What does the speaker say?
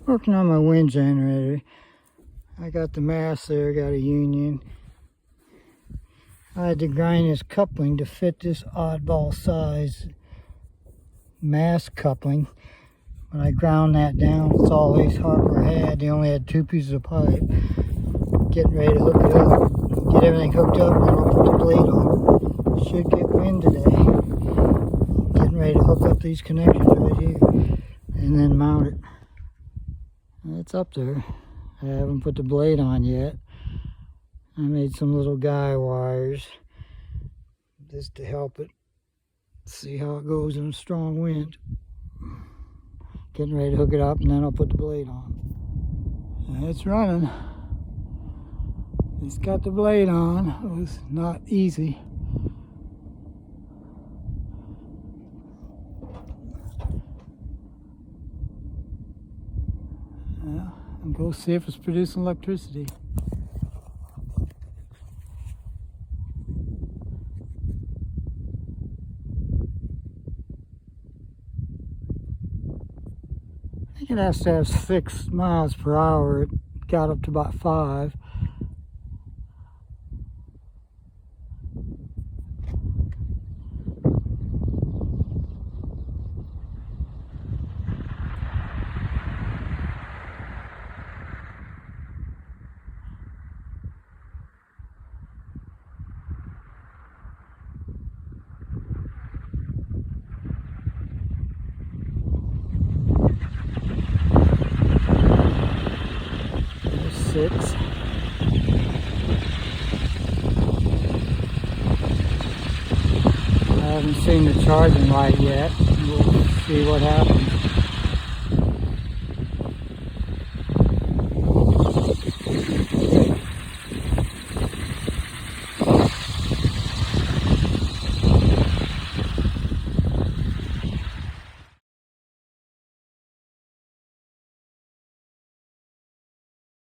Working on my wind generator. I got the mast there, got a union. I had to grind this coupling to fit this oddball size mast coupling. When I ground that down, it's all Ace Harper had. They only had 2 pieces of pipe. Getting ready to hook it up, get everything hooked up, and then I'll put the blade on. Should get wind today. Getting ready to hook up these connections right here and then mount it. It's up there. I haven't put the blade on yet. I made some little guy wires just to help it. See how it goes in a strong wind. Getting ready to hook it up, and then I'll put the blade on. And it's running. It's got the blade on. It was not easy. Yeah, and go see if it's producing electricity. I think it has to have 6 miles per hour. It got up to about 5. There's 6. I haven't seen the charging light yet. We'll see what happens.